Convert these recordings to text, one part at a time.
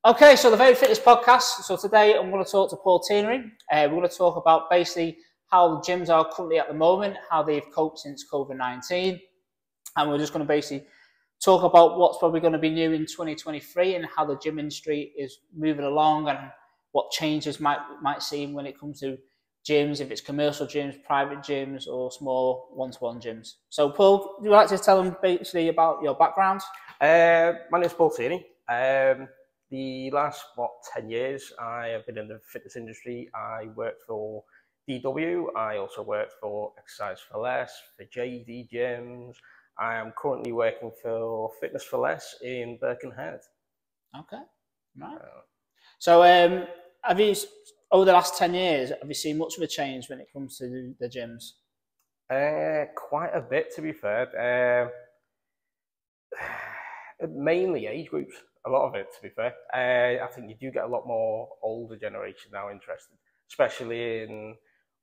Okay, so the Very Fitness Podcast. So today I'm going to talk to Paul Tierney. We're going to talk about basically how the gyms are currently at the moment, how they've coped since COVID-19, and we're just going to basically talk about what's probably going to be new in 2023 and how the gym industry is moving along and what changes might see when it comes to gyms, if it's commercial gyms, private gyms, or small one-to-one gyms. So, Paul, would you like to tell them basically about your background? My name is Paul Tierney. The last, 10 years, I have been in the fitness industry. I worked for DW. I also worked for Exercise for Less, for JD Gyms. I am currently working for Fitness for Less in Birkenhead. Okay, right. So, have you, over the last 10 years, have you seen much of a change when it comes to the gyms? Quite a bit, to be fair. Mainly age groups, a lot of it, to be fair. I think you do get a lot more older generation now interested, especially in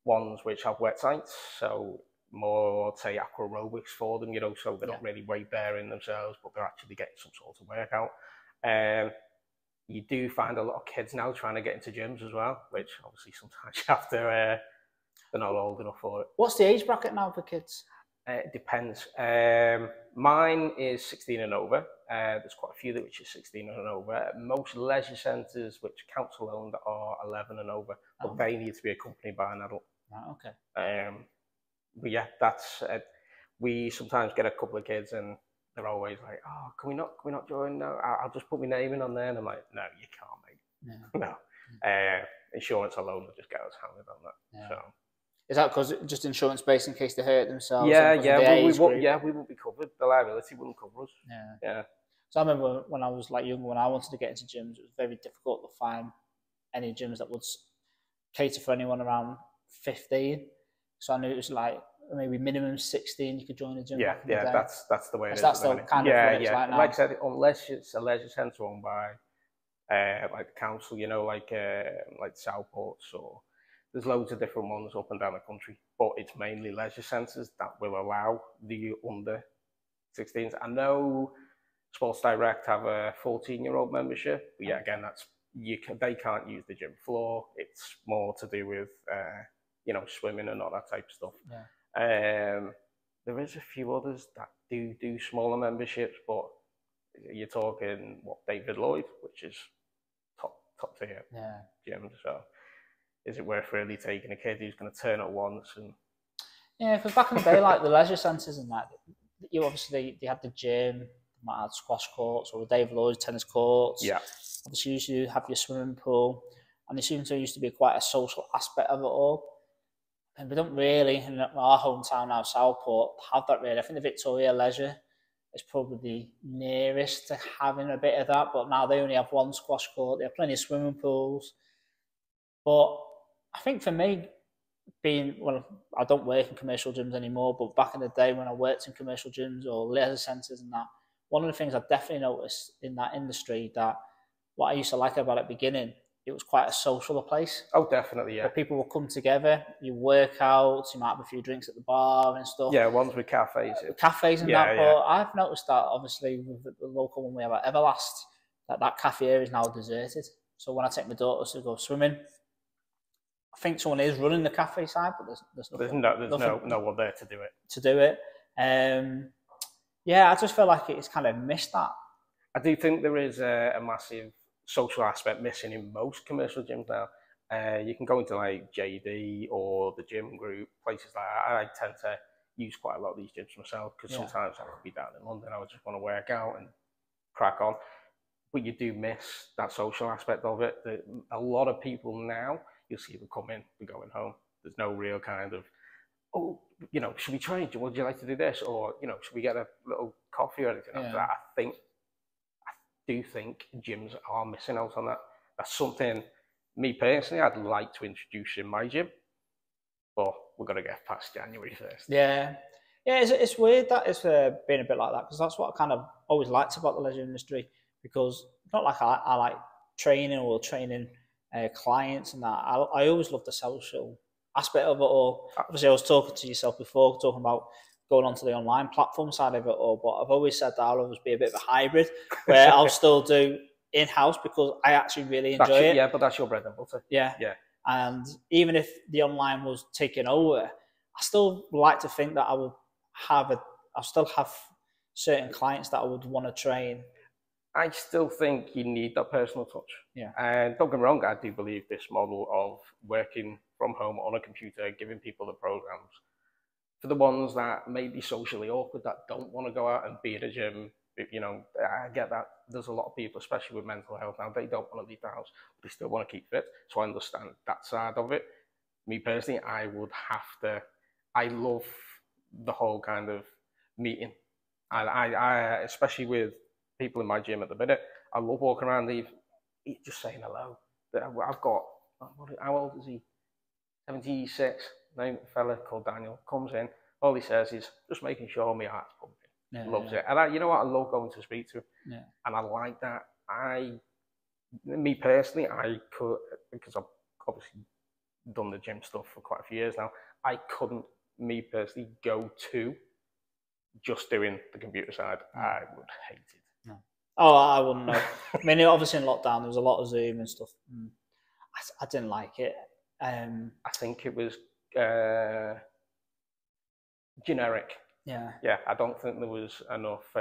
ones which have wet sites, so more, say, aqua aerobics for them, so they're not really weight bearing themselves, but they're actually getting some sort of workout. You do find a lot of kids now trying to get into gyms as well, which obviously sometimes you have to, they're not old enough for it. What's the age bracket now for kids? It depends. Mine is 16 and over. There's quite a few that which is 16 and over. Most leisure centres which council owned are 11 and over, but they need to be accompanied by an adult. Okay. But yeah, that's we sometimes get a couple of kids and they're always like, "Oh, can we not join? No, I'll just put my name in on there." And I'm like, "No, you can't, mate. No. Insurance alone will just get us hammered on that." Yeah. So. Is that because just insurance based in case they hurt themselves? Yeah. We won't be covered. The liability wouldn't cover us. Yeah. So I remember when I was younger, when I wanted to get into gyms, it was very difficult to find any gyms that would cater for anyone around 15. So I knew it was maybe minimum 16 you could join a gym. Yeah, that's the way it is. That's the kind of way it's like now. Like I said, unless it's a leisure centre owned by like the council, like Southports, or there's loads of different ones up and down the country, but it's mainly leisure centres that will allow the under 16s. I know Sports Direct have a 14-year-old membership, but yeah, again, they can't use the gym floor. It's more to do with swimming and all that type of stuff. Yeah. There is a few others that do smaller memberships, but you're talking David Lloyd, which is top tier gym. So is it worth really taking a kid who's going to turn up once? And yeah, because back in the day, like the leisure centres and that, you obviously they had the gym, they might have squash courts or David Lloyd tennis courts. Yeah. Obviously, you used to have your swimming pool, and there seems to used to be quite a social aspect of it all. And we don't really, in our hometown now, Southport, have that really. I think the Victoria Leisure is probably the nearest to having a bit of that, but now they only have one squash court. They have plenty of swimming pools. But I think for me, I don't work in commercial gyms anymore, but back in the day when I worked in commercial gyms or leisure centres and that, one of the things I definitely noticed in that industry that what I used to like about it at the beginning, it was quite a social place. Oh, definitely, yeah. Where people will come together, you work out, you might have a few drinks at the bar and stuff. Yeah, ones with cafes. Cafes and that, but I've noticed that obviously with the local one we have at Everlast, that cafe area is now deserted. So when I take my daughters to go swimming, I think someone is running the cafe side, but there's no one there to do it. Yeah, I just feel like it's kind of missed that. I do think there is a massive social aspect missing in most commercial gyms now. You can go into like JD or the gym group, places like that. I tend to use quite a lot of these gyms myself because sometimes I could be down in London, I would just want to work out and crack on. But you do miss that social aspect of it. A lot of people now, you'll see them come in, they're going home. There's no real kind of, should we train? Would you like to do this? Or, should we get a little coffee or anything like that? I do think gyms are missing out on that. That's something, me personally, I'd like to introduce in my gym, but we've got to get past January first. Yeah, it's weird that it's been a bit like that, because that's what I kind of always liked about the leisure industry, because it's not like I like training or training clients and that. I always love the social aspect of it all. Obviously, I was talking to yourself before, talking about going onto the online platform side of it all, but I've always said that I'll always be a bit of a hybrid, where I'll still do in-house because I actually really enjoy it. Yeah, but that's your bread and butter. Yeah. Yeah. And even if the online was taken over, I still like to think that I still have certain clients that I would want to train. I still think you need that personal touch. Yeah. And don't get me wrong, I do believe this model of working from home on a computer, giving people the programs, for the ones that may be socially awkward, that don't want to go out and be at a gym, you know, I get that. There's a lot of people, especially with mental health now, they don't want to leave the house, but they still want to keep fit. So I understand that side of it. Me personally, I love the whole kind of meeting. And I especially with people in my gym at the minute, I love walking around, just saying hello. I've got, how old is he? 76, name fella called Daniel, comes in, all he says is just making sure my heart's pumping. Yeah, Loves it. And you know what, I love going to speak to him. Yeah. And I like that. Me personally, I could, because I've obviously done the gym stuff for quite a few years now, I couldn't, me personally, go to just doing the computer side. I would hate it. No. Oh, I wouldn't know. I mean, obviously in lockdown, there was a lot of Zoom and stuff. I didn't like it. I think it was generic. Yeah. Yeah, I don't think there was enough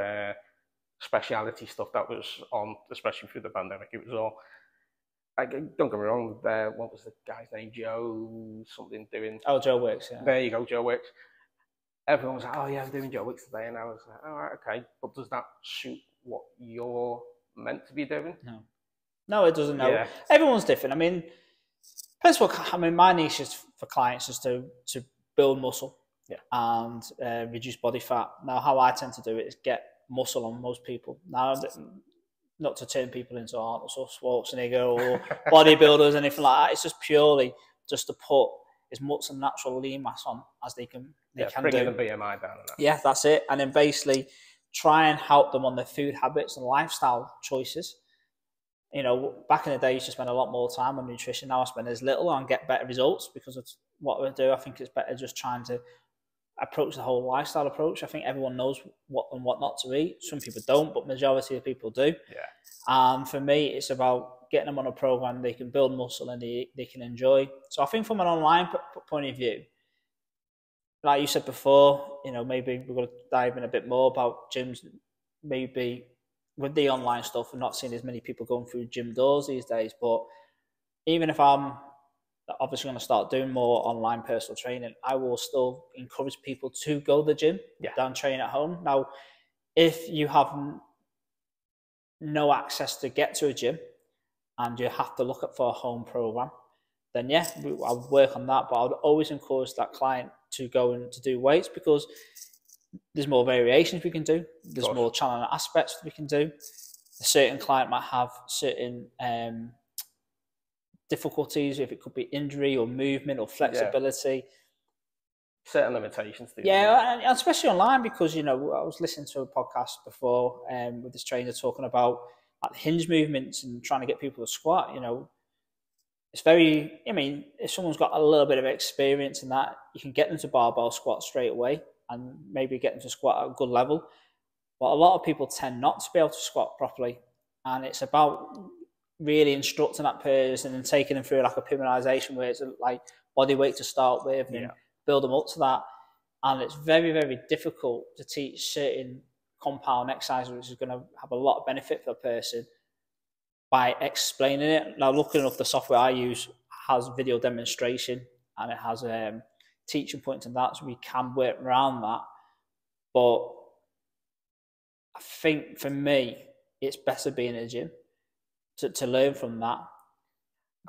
speciality stuff that was on, especially through the pandemic. It was all, don't get me wrong, what was the guy's name? Joe something doing. Oh, Joe Wicks, yeah. There you go, Joe Wicks. Everyone was like, oh yeah, I'm doing Joe Wicks today. And I was like, all right, okay. But does that suit what you're meant to be doing? No. No, it doesn't. No. Yeah. Everyone's different. I mean, first of all, I mean, my niche is for clients is to build muscle, yeah, and reduce body fat. Now, how I tend to do it is get muscle on most people. Now, not to turn people into Arnold Schwarzenegger or bodybuilders, anything like that. It's just purely just to put as much natural lean mass on as they can. Bringing the BMI down. And that. Yeah, that's it. And then basically try and help them on their food habits and lifestyle choices. You know, back in the day, I used to spend a lot more time on nutrition. Now I spend as little and get better results because of what I do. I think it's better just trying to approach the whole lifestyle approach. I think everyone knows what and what not to eat. Some people don't, but majority of people do. Yeah. And for me, it's about getting them on a program they can build muscle and they can enjoy. So I think from an online point of view, like you said before, you know, maybe we're going to dive in a bit more about gyms. Maybe with the online stuff, I'm not seeing as many people going through gym doors these days. But even if I'm obviously going to start doing more online personal training, I will still encourage people to go to the gym than train at home. Now, if you have no access to get to a gym and you have to look at for a home program, then yeah, I would work on that. But I would always encourage that client to go and to do weights because there's more variations we can do. There's more challenging aspects we can do. A certain client might have certain difficulties, if it could be injury or movement or flexibility. Certain limitations. And especially online because, you know, I was listening to a podcast before with this trainer talking about like hinge movements and trying to get people to squat. You know, it's very, I mean, if someone's got a little bit of experience in that, you can get them to barbell squat straight away and maybe get them to squat at a good level. But a lot of people tend not to be able to squat properly. And it's about really instructing that person and taking them through like a periodization where it's like body weight to start with and build them up to that. And it's very, very difficult to teach certain compound exercises, which is going to have a lot of benefit for a person by explaining it. Now, luckily enough, the software I use has video demonstration and it has teaching points and that, so we can work around that. But I think for me, it's better being in a gym to learn from that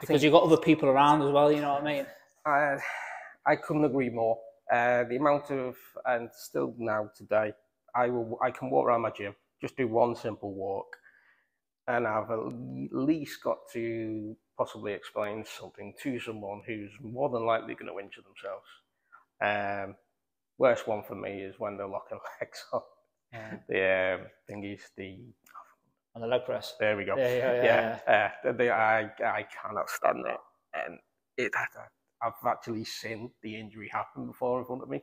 because you've got other people around as well. You know what I mean? I couldn't agree more. The amount of, and still now today, I can walk around my gym, just do one simple walk, and I've at least got to possibly explain something to someone who's more than likely going to injure themselves. Worst one for me is when they're locking legs on. The thing is on the leg press. There we go. I cannot stand it, and I've actually seen the injury happen before in front of me,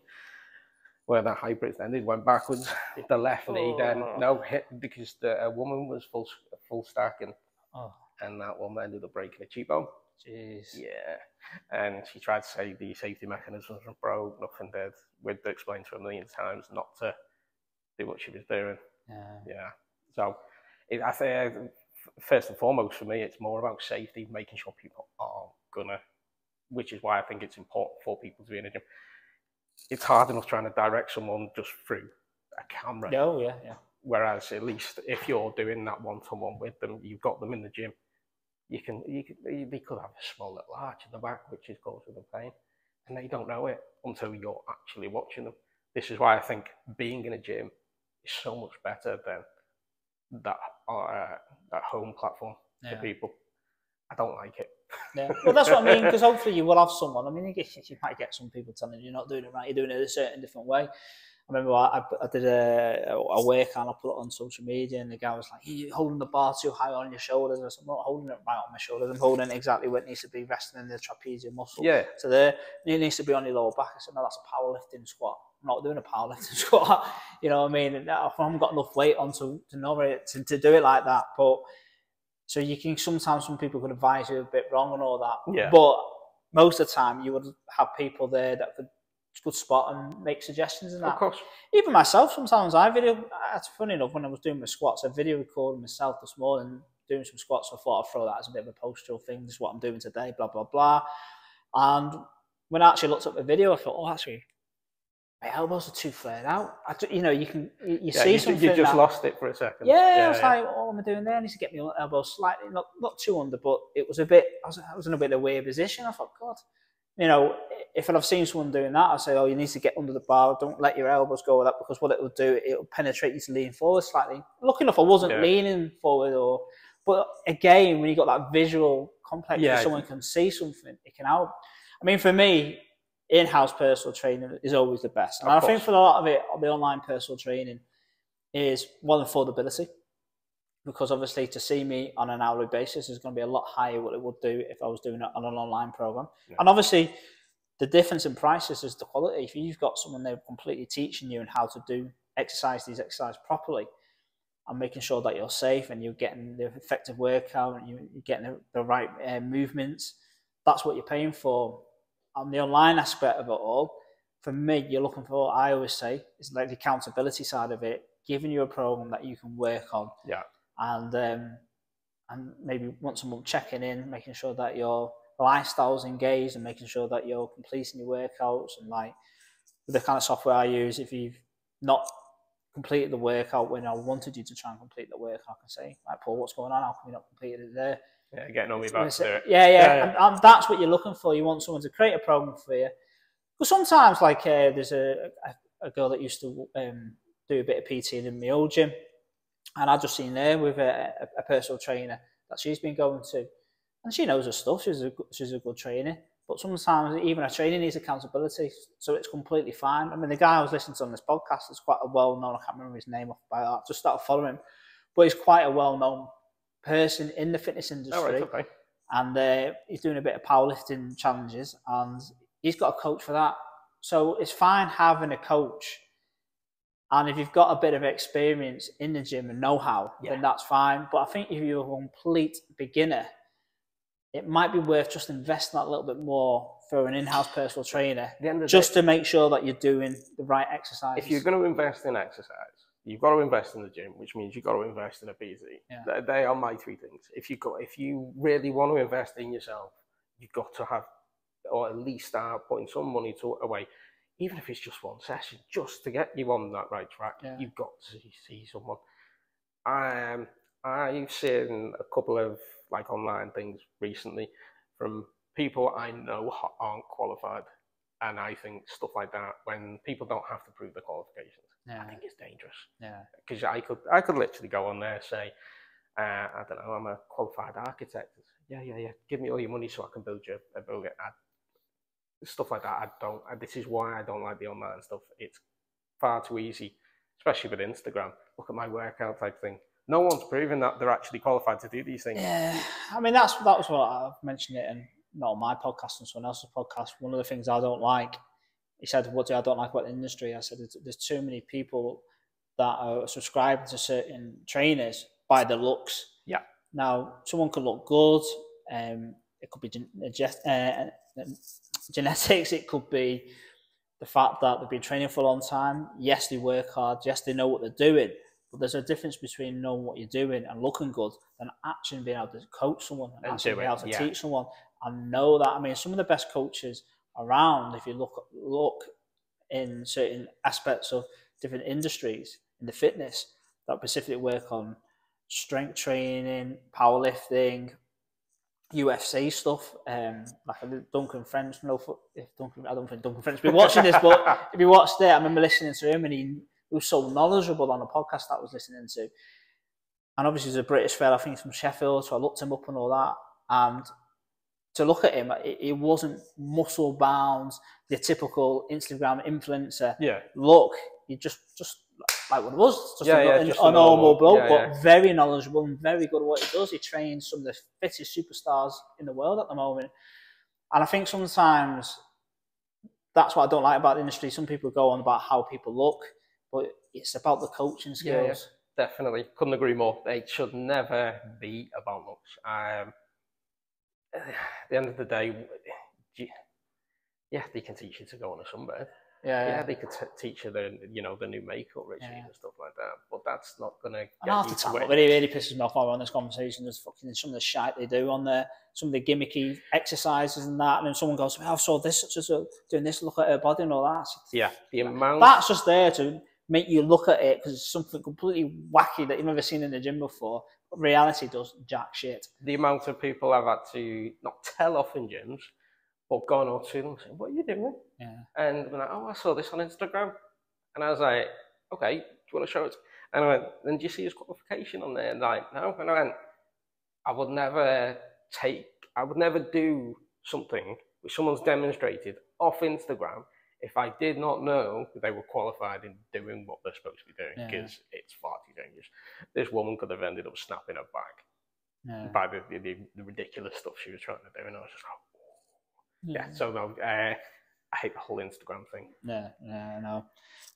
where that hybrid ended, went backwards, the left knee then hit because a woman was full stack and Oh, and that woman ended up breaking a cheekbone. jeez. Yeah, and she tried to say the safety mechanisms were broke, nothing did. We'd explained to her a million times not to do what she was doing. Yeah. So I think first and foremost for me, it's more about safety, making sure people are gonna, which is why I think it's important for people to be in a gym. It's hard enough trying to direct someone just through a camera. Oh, yeah, yeah. Whereas at least if you're doing that one-to-one with them, you've got them in the gym. They could have a small little arch in the back, which is causing them pain, and they don't know it until you're actually watching them. This is why I think being in a gym is so much better than that home platform for people. I don't like it. Yeah, well, that's what I mean, because hopefully you will have someone. I mean, you might get some people telling you you're not doing it right, you're doing it a certain different way. I remember I did a workout, I put it on social media, and the guy was like, "You're holding the bar too high on your shoulders." I said, "I'm not holding it right on my shoulders. I'm holding it exactly where it needs to be, resting in the trapezius muscle. Yeah. So there, it needs to be on your lower back." I said, "No, that's a powerlifting squat. I'm not doing a powerlifting squat." You know what I mean? I haven't got enough weight on to know it to do it like that. But so you can sometimes some people could advise you a bit wrong and all that. Yeah. But most of the time you would have people there that could spot and make suggestions and that. Of course. Even myself, sometimes I video. It's funny enough, when I was doing my squats, I video recorded myself this morning doing some squats. So I thought I'd throw that as a bit of a postural thing. This is what I'm doing today, blah, blah, blah. And when I actually looked at the video, I thought, oh, actually, my elbows are too flared out. You see something. You just lost it for a second. Yeah, I was like, what am I doing there? I need to get my elbows slightly, not too under, but it was a bit, I was in a bit of a weird position. I thought, God, if I'd have seen someone doing that, I'd say, oh, you need to get under the bar. Don't let your elbows go with that, because what it will do, it'll penetrate you to lean forward slightly. Lucky enough, I wasn't leaning forward, but again, when you got that visual complex where someone can see something, it can help. I mean, for me, in-house personal training is always the best. And I think for a lot of it, the online personal training is one, affordability. Because obviously to see me on an hourly basis is going to be a lot higher what it would do if I was doing it on an online program. Yeah. And obviously the difference in prices is the quality. If you've got someone there completely teaching you and how to do these exercises properly and making sure that you're safe and you're getting the effective workout and you're getting the right movements, that's what you're paying for. On the online aspect of it all, for me, you're looking for, I always say, is like the accountability side of it, giving you a program that you can work on. Yeah. And maybe once a month checking in, making sure that your lifestyle's engaged and making sure that you're completing your workouts. And like with the kind of software I use, if you've not completed the workout when I wanted you to try and complete the workout, I can say, like, Paul, what's going on? How come you not completed it there? Yeah, getting on me back to do it. Yeah. And that's what you're looking for. You want someone to create a program for you. But sometimes, like, there's a girl that used to do a bit of PT in my old gym. And I just seen her with a personal trainer that she's been going to. And she knows her stuff. She's a good trainer. But sometimes even a trainer needs accountability. So it's completely fine. I mean, the guy I was listening to on this podcast is quite a well-known, I can't remember his name off by that. I just started following him. But he's quite a well-known person in the fitness industry. Oh, right, okay. And he's doing a bit of powerlifting challenges. And he's got a coach for that. So it's fine having a coach. And if you've got a bit of experience in the gym and know-how, then that's fine. But I think if you're a complete beginner, it might be worth just investing that little bit more for an in-house personal trainer, just to make sure that you're doing the right exercise. If you're going to invest in exercise, you've got to invest in the gym, which means you've got to invest in a PT. Yeah. They are my three things. If you really want to invest in yourself, you've got to have, or at least start putting some money away. Even if it's just one session, just to get you on that right track, you've got to see someone. I've seen a couple of like online things recently from people I know aren't qualified, and I think stuff like that, when people don't have to prove their qualifications, I think it's dangerous. Yeah, because I could literally go on there and say, I don't know, I'm a qualified architect. Yeah. Give me all your money so I can build you a building. Stuff like that, this is why I don't like the online stuff. It's far too easy, especially with Instagram. Look at my workout type thing. No one's proving that they're actually qualified to do these things. Yeah, I mean, that was what I've mentioned it, and not on my podcast, and someone else's podcast. One of the things I don't like, he said, what do I don't like about the industry? I said, there's too many people that are subscribing to certain trainers by the looks. Yeah. Now, someone could look good. It could be genetics. It could be the fact that they've been training for a long time. Yes, they work hard. Yes, they know what they're doing. But there's a difference between knowing what you're doing and looking good than actually being able to coach someone and actually being able to teach someone and know that. I mean, some of the best coaches around, if you look in certain aspects of different industries in the fitness that specifically work on strength training, powerlifting, UFC stuff, like Duncan French. I don't think Duncan French be watching this, but if you watched it, I remember listening to him, and he was so knowledgeable on a podcast that I was listening to. And obviously, he's a British fella, I think he's from Sheffield, so I looked him up and all that. And to look at him, he wasn't muscle bound, the typical Instagram influencer. Look, he just like what it was, just a normal bloke, but very knowledgeable and very good at what he does. He trains some of the fittest superstars in the world at the moment. And I think sometimes that's what I don't like about the industry. Some people go on about how people look, but it's about the coaching skills. Yeah, definitely. Couldn't agree more. It should never be about looks. At the end of the day, they can teach you to go on a sunbed. Yeah, they could teach you the new makeup routine and stuff like that. But that's not going to get you to win. It really pisses me off on this conversation. There's fucking some of the shite they do on there, some of the gimmicky exercises and that. And then someone goes, "I saw this, just doing this. Look at her body and all that." Yeah, the amount that's just there to make you look at it because it's something completely wacky that you've never seen in the gym before. But reality does jack shit. The amount of people I've had to not tell off in gyms, but gone up to them and said, "What are you doing?" And they're like, "Oh, I saw this on Instagram." And I was like, "Okay, do you want to show it?" And I went, "Then do you see his qualification on there?" And like, "No." And I went, I would never do something which someone's demonstrated off Instagram if I did not know that they were qualified in doing what they're supposed to be doing, because it's far too dangerous. This woman could have ended up snapping her back by the ridiculous stuff she was trying to do, and I was just like, so no, I hate the whole Instagram thing. I know.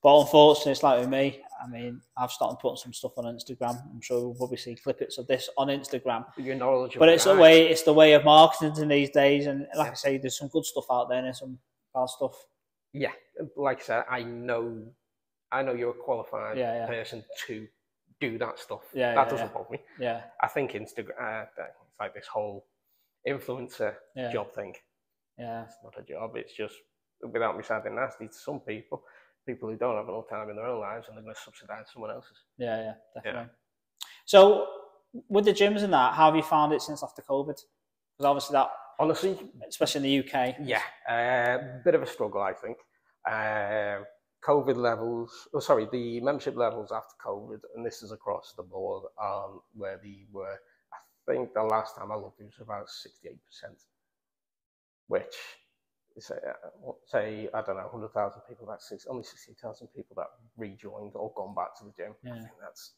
But unfortunately, it's like with me. I mean, I've started putting some stuff on Instagram. I'm sure we'll probably see clippets of this on Instagram. Your knowledge, but it's the way of marketing these days. And like I say, there's some good stuff out there and some bad stuff. Yeah, like I said, I know you're a qualified person to do that stuff. That doesn't bother me. I think Instagram, it's like this whole influencer job thing. It's not a job. It's just, without me sounding nasty, to some people who don't have enough time in their own lives, and they're going to subsidise someone else's. Yeah, definitely. So, with the gyms and that, how have you found it since after COVID? Because obviously that, honestly, especially in the UK, bit of a struggle, I think. COVID levels, the membership levels after COVID, and this is across the board, where they were. I think the last time I looked, it was about 68%, which, say I don't know, 100,000 people. That's only 60,000 people that rejoined or gone back to the gym. I think that's,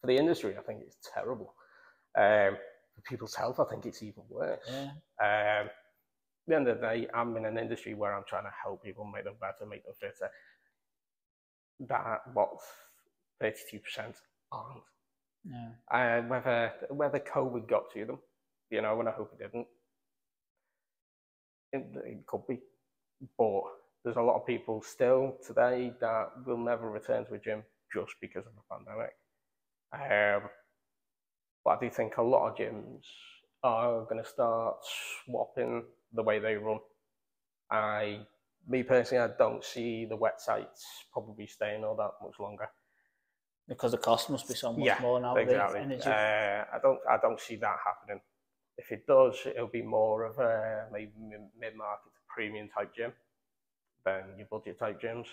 for the industry, I think it's terrible. For people's health, I think it's even worse. At the end of the day, I'm in an industry where I'm trying to help people, make them better, make them fitter. That, 32% aren't. Whether COVID got to them, and I hope it didn't. It could be, but there's a lot of people still today that will never return to a gym just because of the pandemic. But I do think a lot of gyms are going to start swapping the way they run. Me personally, I don't see the wet sites probably staying all that much longer. Because the cost must be so much more now. Exactly. I don't see that happening. If it does, it'll be more of a maybe mid-market premium type gym than your budget type gyms.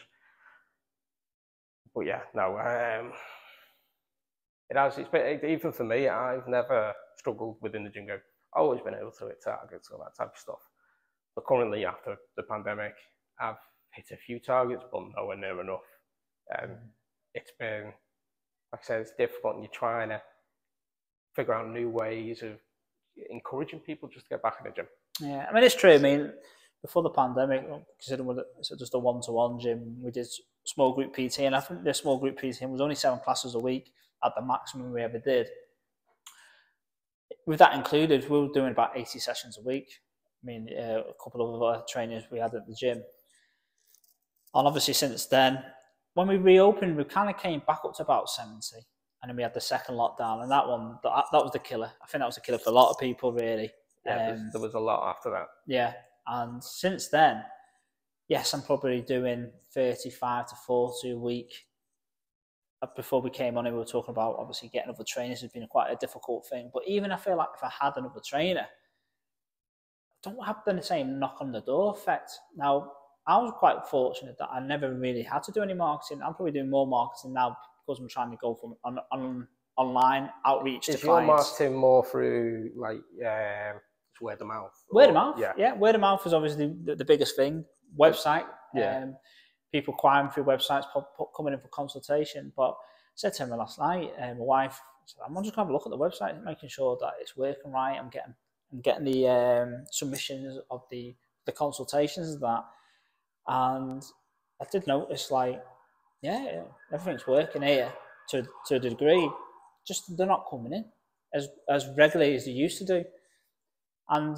But it has. It's been, even for me, I've never struggled within the gym. I've always been able to hit targets, all that type of stuff. But currently, after the pandemic, I've hit a few targets, but nowhere near enough. It's been, like I said, it's difficult, and you're trying to figure out new ways of encouraging people just to get back in the gym. Yeah, I mean, it's true. I mean, before the pandemic, considering it's just a one-to-one gym, we did small group PT, and I think the small group PT was only 7 classes a week at the maximum we ever did. with that included, we were doing about 80 sessions a week. I mean, a couple of other trainers we had at the gym. And obviously since then, when we reopened, we kind of came back up to about 70. And then we had the second lockdown. And that was the killer. I think that was the killer for a lot of people, really. Yeah, there was a lot after that. Yeah. And since then, yes, I'm probably doing 35 to 40 a week. Before we came on, we were talking about obviously getting other trainers has been quite a difficult thing. But even I feel like if I had another trainer, I don't have the same knock on the door effect. Now, I was quite fortunate that I never really had to do any marketing. I'm probably doing more marketing now because I'm trying to go from online outreach to clients. Is your marketing more through like word of mouth? Word of mouth, yeah. Word of mouth is obviously the biggest thing. Website, people inquiring through websites, coming in for consultation. But I said to him last night, my wife, I'm just going to have a look at the website, making sure that it's working right. I'm getting the submissions of the consultations and that. And I did notice, like, everything's working here to a degree. Just they're not coming in as regularly as they used to do. And,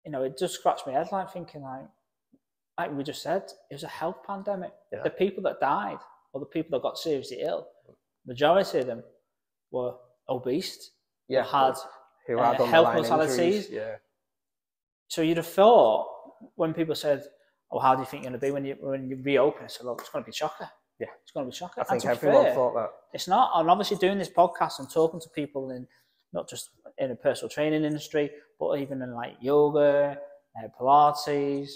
it just scratched my head, like, thinking, like we just said, it was a health pandemic. Yeah. The people that died or the people that got seriously ill, majority of them were obese, who had health mortalities. Yeah. So you'd have thought when people said, "Oh, how do you think you're going to be when you reopen?" I said, "Look, it's going to be chocker." Yeah, it's going to be chocker. I think everyone thought that. It's not. And obviously, doing this podcast and talking to people in not just in the personal training industry, but even in like yoga, Pilates,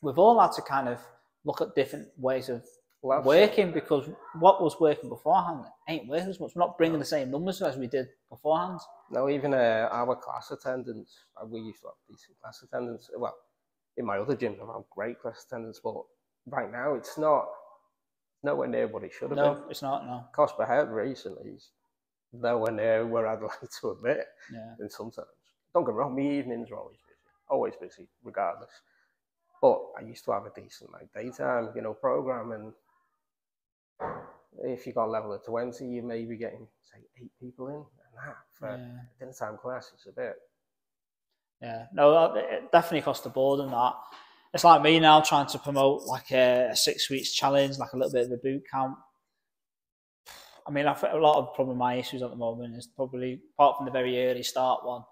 we've all had to kind of look at different ways of working because what was working beforehand ain't working as much. We're not bringing the same numbers as we did beforehand. No, even our class attendance, we used to have decent class attendance. Well, in my other gyms, I've had great class attendance, but right now it's nowhere near what it should have been. No, it's not, no. Cost per head recently is nowhere near where I'd like to admit. Yeah. And sometimes, don't get me wrong, my evenings are always busy, regardless. But I used to have a decent daytime, program, and if you got level of 20, you may be getting, say, 8 people in, and that for a dinner time class, it's a bit. Yeah, no, it definitely cost the board and that. It's like me now trying to promote like a 6 weeks challenge, like a little bit of a boot camp. I mean, I think a lot of probably my issues at the moment is probably, apart from the very early start one,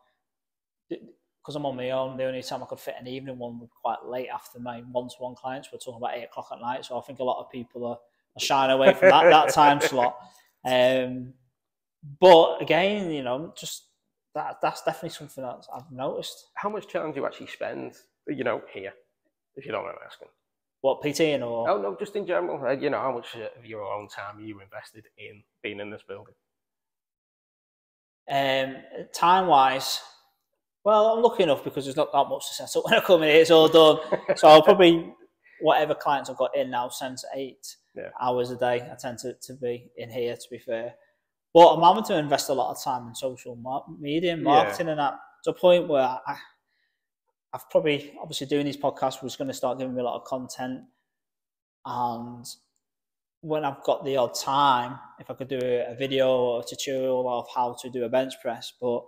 because I'm on my own, the only time I could fit an evening one was quite late after my one-to-one clients. We're talking about 8 o'clock at night, so I think a lot of people are shying away from that time slot. But again, just that's definitely something that I've noticed. How much time do you actually spend, here, if you don't mind asking? What, PTing or? Oh, no, just in general. How much of your own time are you invested in being in this building? Time-wise, well, I'm lucky enough because there's not that much to set up when I come in here. It's all done. So I'll probably, whatever clients I've got in now, 7 to 8 hours a day, I tend to be in here, to be fair. But I'm having to invest a lot of time in social media and marketing and that, to a point where I've probably, obviously doing these podcasts was going to start giving me a lot of content. And when I've got the odd time, if I could do a video or a tutorial of how to do a bench press, but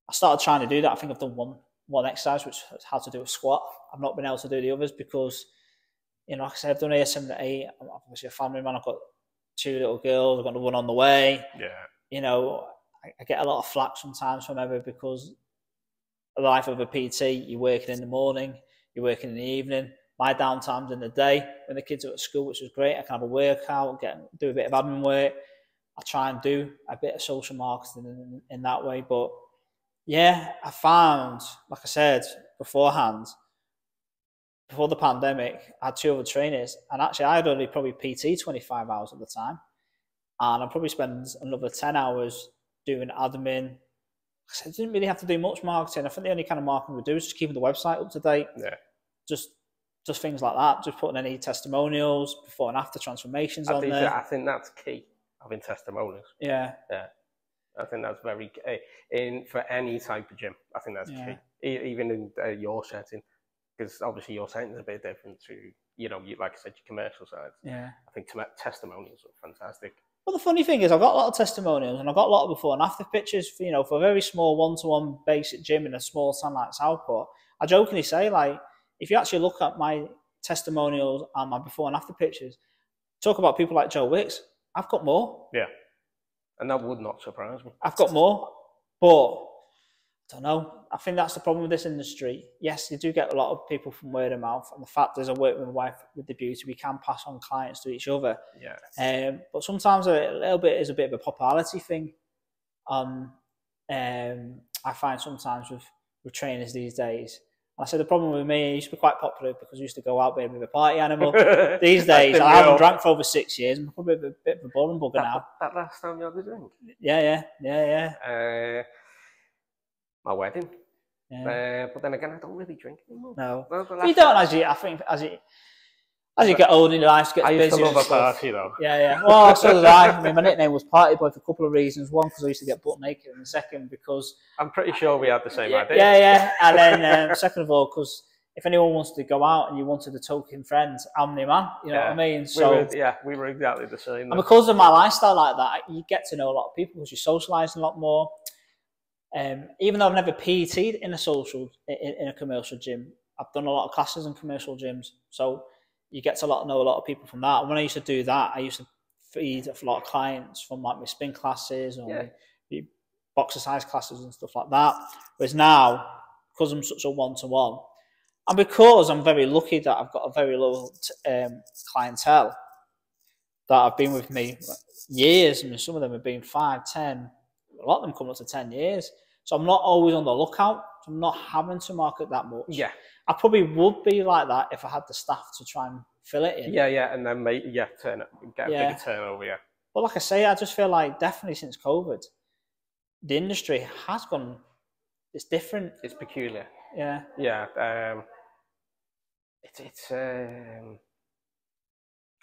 I started trying to do that. I think I've done one exercise, which is how to do a squat. I've not been able to do the others because, like I said, I've done here 7 to 8. I'm obviously a family man. I've got 2 little girls. I've got one on the way. Yeah. I get a lot of flack sometimes from everyone because the life of a PT, you're working in the morning, you're working in the evening. My downtime's in the day when the kids are at school, which is great. I can have a workout, do a bit of admin work. I try and do a bit of social marketing in that way. But yeah, I found, like I said beforehand, before the pandemic, I had 2 other trainers, and actually I'd only probably PT 25 hours at the time, and I'd probably spend another 10 hours doing admin. I didn't really have to do much marketing. I think the only kind of marketing we do is just keeping the website up to date. Yeah. Just things like that. Just putting any testimonials, before and after transformations on there. I think that's key, having testimonials. Yeah. Yeah. I think that's very key. For any type of gym. I think that's key. Even in your setting, because obviously your setting is a bit different to, like I said, your commercial side. Yeah. I think testimonials are fantastic. Well, the funny thing is, I've got a lot of testimonials and I've got a lot of before and after pictures for, for a very small one-to-one basic gym in a small town like Southport. I jokingly say, like, if you actually look at my testimonials and my before and after pictures, talk about people like Joe Wicks, I've got more. Yeah. And that would not surprise me. I've got more. But I don't know. I think that's the problem with this industry. Yes, you do get a lot of people from word of mouth, and the fact is, I work with my wife with the beauty, we can pass on clients to each other. Yeah. But sometimes a little bit is a bit of a popularity thing. I find sometimes with trainers these days. And I said the problem with me, I used to be quite popular because I used to go out being a party animal. These days, I haven't drank for over 6 years. I'm probably a bit of a boring bugger now. That last time you had a drink? Yeah. My wedding. Yeah. But then again, I don't really drink anymore. No. You don't, as you get older, your life gets busy. I used to love a party, though. Yeah. Well, so did I. I mean, my nickname was Party Boy for a couple of reasons. One, because I used to get butt naked, and the second, because... I'm pretty sure we had the same idea. Yeah. And then, second of all, because if anyone wants to go out and you wanted a token friend, I'm the man. You know what I mean? So we were exactly the same. And because of my lifestyle like that, you get to know a lot of people because you socialise a lot more. Even though I've never PT'd in a commercial gym, I've done a lot of classes in commercial gyms. So you get to know a lot of people from that. And when I used to do that, I used to feed a lot of clients from like my spin classes or my boxer size classes and stuff like that. Whereas now, because I'm such a one-to-one, and because I'm very lucky that I've got a very loyal clientele that have been with me years, I mean, some of them have been 5, 10, a lot of them coming up to 10 years. So I'm not always on the lookout. So I'm not having to market that much. Yeah. I probably would be like that if I had the staff to try and fill it in. Yeah, and then get a bigger turnover, yeah. But like I say, I just feel like definitely since COVID, the industry has gone, it's different. It's peculiar. Yeah. Yeah.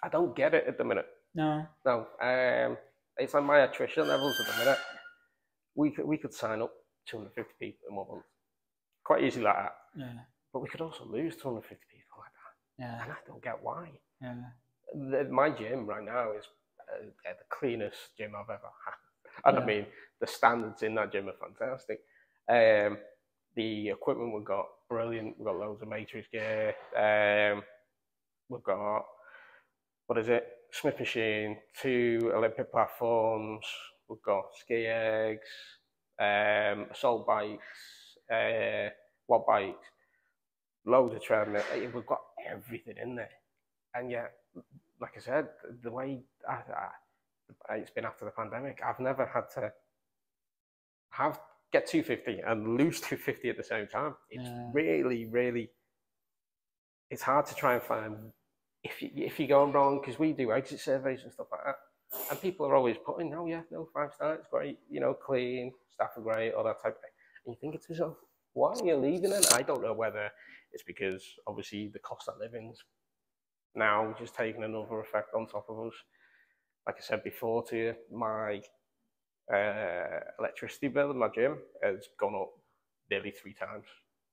I don't get it at the minute. No. It's like my attrition levels at the minute. We could sign up 250 people in 1 month. Quite easy like that. Yeah. But we could also lose 250 people like that. Yeah. And I don't get why. Yeah. My gym right now is the cleanest gym I've ever had. And I mean, the standards in that gym are fantastic. The equipment we've got, brilliant. We've got loads of Matrix gear. We've got, Smith machine, 2 Olympic platforms. We've got ski eggs, assault bikes, watt bikes, loads of treadmill. We've got everything in there. And yet, like I said, the way it's been after the pandemic, I've never had to get 250 and lose 250 at the same time. It's really, really, it's hard to try and find if you're going wrong, because we do exit surveys and stuff like that. And people are always putting, 5-star, it's great, clean, staff are great, all that type of thing. And you think to yourself, why are you leaving it? I don't know whether it's because obviously the cost of living's now just taking another effect on top of us. Like I said before to you, my electricity bill in my gym has gone up nearly 3 times,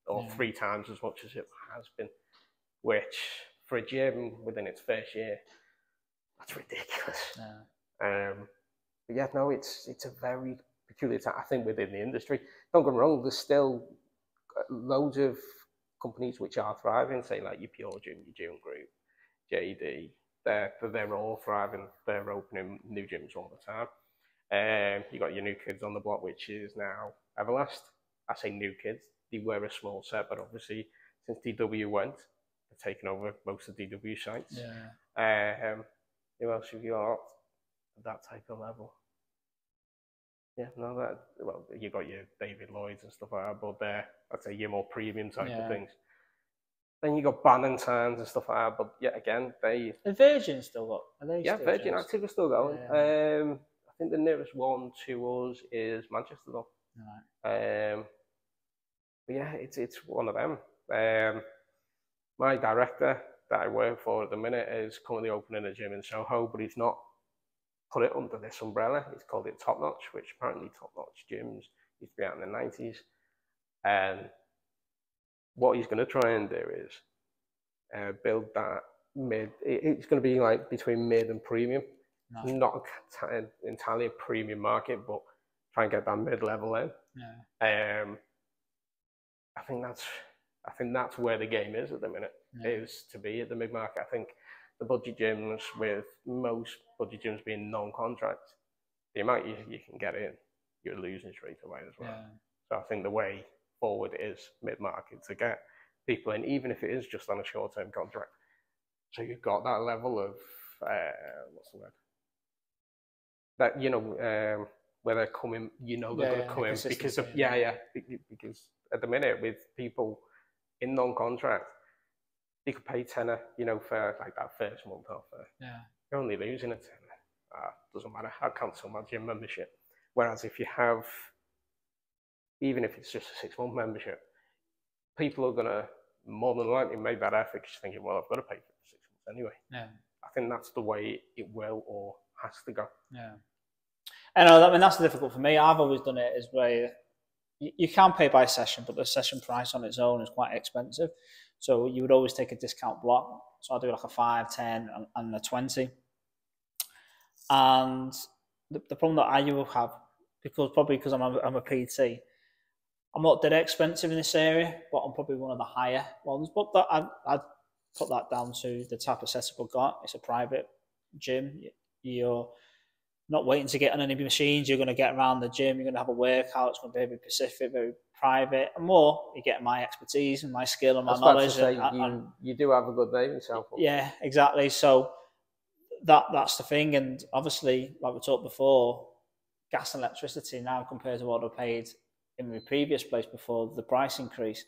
or 3 times as much as it has been, which for a gym within its first year, that's ridiculous. But it's a very peculiar time, I think, within the industry. Don't get me wrong, there's still loads of companies which are thriving, say like your Pure Gym, your Gym Group, JD. They're all thriving. They're opening new gyms all the time. You got your new kids on the block, which is now Everlast. I say new kids. They were a small set, but obviously since DW went, they've taken over most of DW sites. Who else have you got at that type of level? You got your David Lloyds and stuff like that, but I'd say your more premium type of things. Then you got Bannantines and stuff like that, but yet again, the Virgin still got. Are they still Virgin gyms? Active is still going. I think the nearest one to us is Manchester, though. Right. But yeah, it's one of them. My director that I work for at the minute is currently opening a gym in Soho, but he's not put it under this umbrella. He's called it Top Notch, which apparently Top Notch gyms used to be out in the 90s. And what he's going to try and do is build that mid. It's going to be like between mid and premium. No. not entirely a premium market, but try and get that mid-level in. Yeah. I think that's where the game is at the minute. Yeah. Is to be at the mid-market. I think the budget gyms, with most budget gyms being non-contract, the amount you can get in, you're losing straight away as well. Yeah. So I think the way forward is mid-market to get people in, even if it is just on a short-term contract. So you've got that level of what's the word? That where they're coming, they're going to come in because of because at the minute with people in non-contract, you could pay tenner, for like that first month off. You're only losing a tenner. Doesn't matter. I cancel my gym membership. Whereas if you have, even if it's just a 6-month membership, people are gonna more than likely make that effort, just thinking, well, I've got to pay for 6 months anyway. Yeah. I think that's the way it will or has to go. Yeah. I mean, that's difficult for me. I've always done it as where you can pay by session, but the session price on its own is quite expensive. So you would always take a discount block. So I do like a 5, 10, and a 20. And the problem that I will have, because I'm a PT, I'm not that expensive in this area, but I'm probably one of the higher ones. But I'd put that down to the type of setup I've got. It's a private gym. You're not waiting to get on any machines. You're going to get around the gym. You're going to have a workout. It's going to be very specific, very private. And more, you get my expertise and my skill and my knowledge. You do have a good name yourself. Yeah, exactly. So that's the thing. And obviously, like we talked before, gas and electricity now compared to what I paid in my previous place before the price increase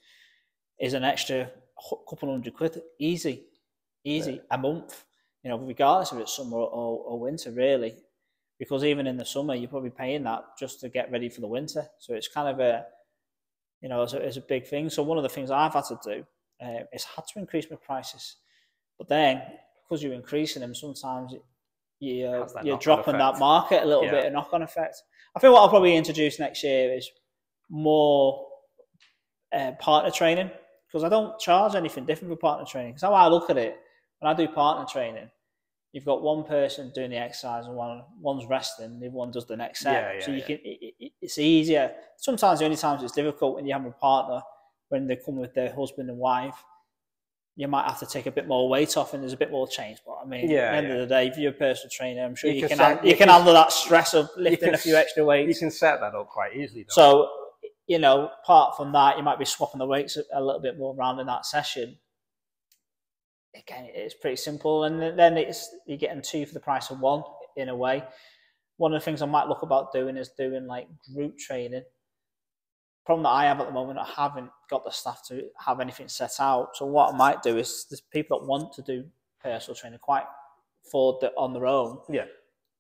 is an extra couple £100 easy a month. Regardless if it's summer or winter, really. Because even in the summer, you're probably paying that just to get ready for the winter. So it's kind of it's a big thing. So one of the things I've had to do is had to increase my prices. But then, because you're increasing them, sometimes you're dropping that market a little bit, a knock-on effect. I think what I'll probably introduce next year is more partner training, because I don't charge anything different for partner training. Because how I look at it, when I do partner training, you've got one person doing the exercise and one's resting, and the other one does the next set. It's easier. Sometimes the only times it's difficult when you have a partner, when they come with their husband and wife, you might have to take a bit more weight off and there's a bit more change. But I mean, at the end of the day, if you're a personal trainer, I'm sure you can handle that stress of lifting a few extra weights. You can set that up quite easily, though. So, apart from that, you might be swapping the weights a little bit more around in that session. Again, it's pretty simple, and then you're getting 2 for the price of 1 in a way. One of the things I might look about doing is doing like group training. Problem that I have at the moment, I haven't got the staff to have anything set out. So what I might do is there's people that want to do personal training quite afford it on their own,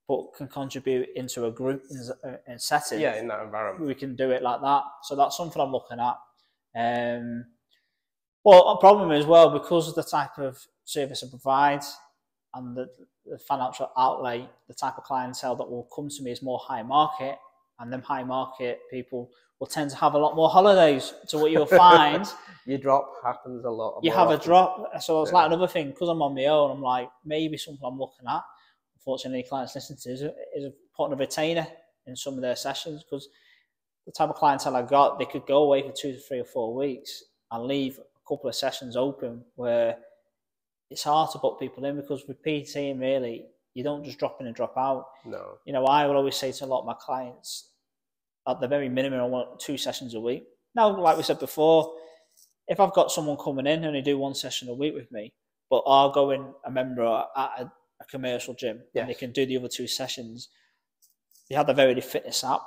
but can contribute into a group and setting. Yeah, in that environment, we can do it like that. So that's something I'm looking at. Well, a problem as well, because of the type of service I provide and the financial outlay, the type of clientele that will come to me is more high market, and them high market people will tend to have a lot more holidays. So what you'll find... Your drop happens a lot. You have often. A drop. So it's like another thing, because I'm on my own, I'm like, maybe something I'm looking at, unfortunately, clients listening to is putting a retainer in some of their sessions, because the type of clientele I got, they could go away for 2 to 3 or 4 weeks and leave couple of sessions open, where it's hard to put people in, because with PT, really, you don't just drop in and drop out. No. I will always say to a lot of my clients, at the very minimum, I want 2 sessions a week. Now, like we said before, if I've got someone coming in and only do 1 session a week with me, but I'll go in a member at a commercial gym, and they can do the other 2 sessions. They have the Verity Fitness app.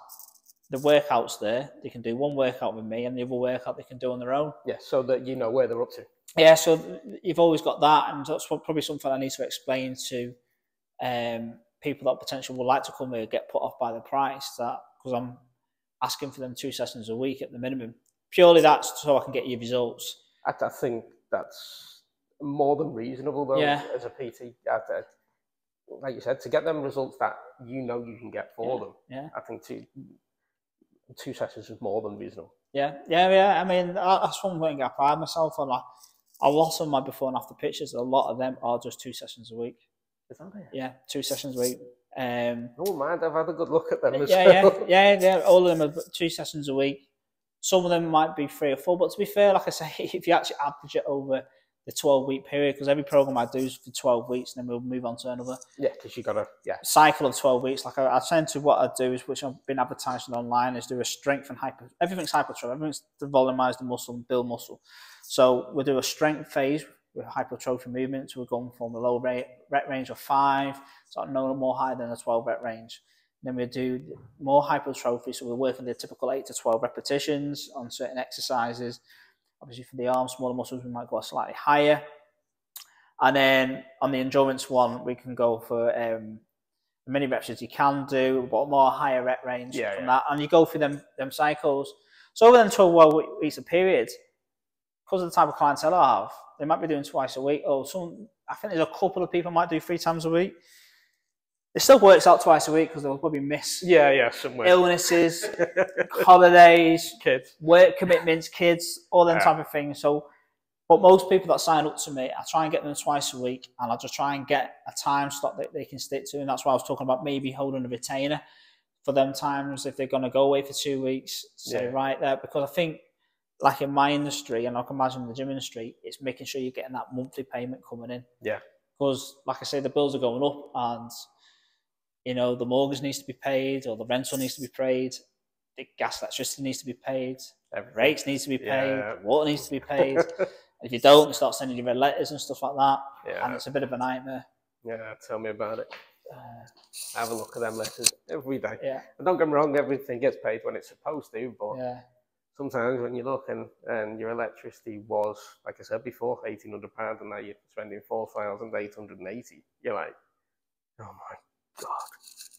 The workouts there, they can do 1 workout with me, and the other workout they can do on their own. Yeah, so that you know where they're up to. Yeah, so you've always got that, and that's probably something I need to explain to people that potentially would like to come here and get put off by the price, that because I'm asking for them 2 sessions a week at the minimum. Purely that's so I can get you results. I think that's more than reasonable, though, as a PT. Like you said, to get them results that you can get for them. Yeah. I think 2 sessions is more than reasonable. Yeah. I mean, that's one thing I pride myself on. A lot of my before and after pictures, a lot of them are just 2 sessions a week. Is that it? Yeah, 2 sessions a week. Um, Oh, mind, I've had a good look at them as yeah, well. yeah. All of them are 2 sessions a week. Some of them might be 3 or 4, but to be fair, like I say, if you actually average it over the 12-week period, because every program I do is for 12 weeks, and then we'll move on to another Yeah, because you got to, cycle of 12 weeks. Like I tend to, what I do is, which I've been advertising online, is do a strength and everything's hypertrophy, everything's to volumize the muscle and build muscle. So we'll do a strength phase with hypertrophy movements. We're going from a low rep range of 5, so no more higher than a 12 rep range. Then we do more hypertrophy, so we're working the typical 8 to 12 repetitions on certain exercises. Obviously, for the arms, smaller muscles, we might go slightly higher. And then on the endurance one, we can go for as many reps as you can do, but more higher rep range from that. And you go through them cycles. So over them 12 weeks of period, because of the type of clientele I have, they might be doing twice a week. Or I think there's a couple of people might do 3 times a week. It still works out twice a week because they'll probably miss somewhere. illnesses, holidays, kids, work commitments, kids, all them type of things. So, but most people that sign up to me, I try and get them twice a week, and I just try and get a time slot that they can stick to. And that's why I was talking about maybe holding a retainer for them times if they're going to go away for 2 weeks. Say right there, because I think, like in my industry, and I can imagine in the gym industry, it's making sure you're getting that monthly payment coming in. Yeah. Because, like I say, the bills are going up, and the mortgage needs to be paid, or the rental needs to be paid, the gas, electricity needs to be paid, rates needs to be paid, water needs to be paid. If you don't, they start sending you red letters and stuff like that, and it's a bit of a nightmare. Yeah, tell me about it. I have a look at them letters every day. Yeah. And don't get me wrong, everything gets paid when it's supposed to, but sometimes when you look and your electricity was, like I said before, £1,800, and now you're spending $4,880, you're like, oh my God.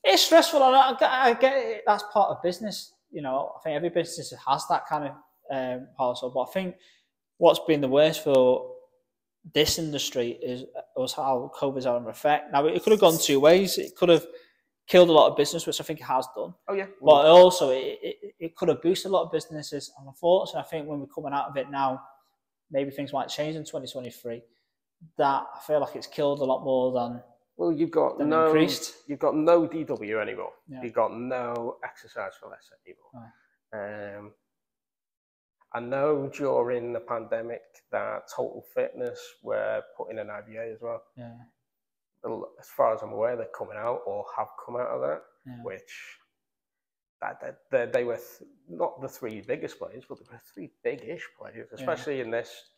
It's stressful. I get it. That's part of business. I think every business has that kind of parcel. But I think what's been the worst for this industry was how COVID's had an effect. Now, it could have gone 2 ways. It could have killed a lot of business, which I think it has done. Oh, yeah. But also, it could have boosted a lot of businesses. And unfortunately, I think when we're coming out of it now, maybe things might change in 2023. That I feel like it's killed a lot more than. Well, you've got no DW anymore. Yeah. You've got no exercise for less anymore. Oh. I know during the pandemic that Total Fitness were putting an IBA as well. Yeah. As far as I'm aware, they're coming out or have come out of that, which they were not the 3 biggest players, but they were 3 big-ish players, especially in this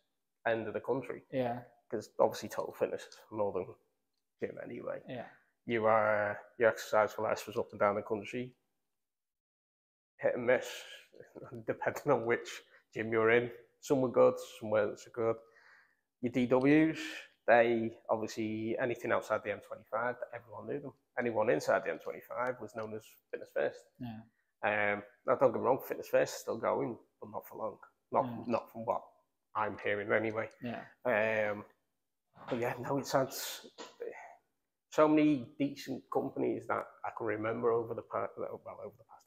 end of the country. Yeah. Because obviously Total Fitness is northern gym anyway. Yeah. Your exercise for less was up and down the country, hit and miss, depending on which gym you're in. Some were good, some weren't so good. Your DWs, they obviously, anything outside the M25, everyone knew them. Anyone inside the M25 was known as Fitness First. Yeah. Now don't get me wrong, Fitness First is still going, but not for long. Not from what I'm hearing anyway. Yeah. But yeah, no, it's had so many decent companies that I can remember over the past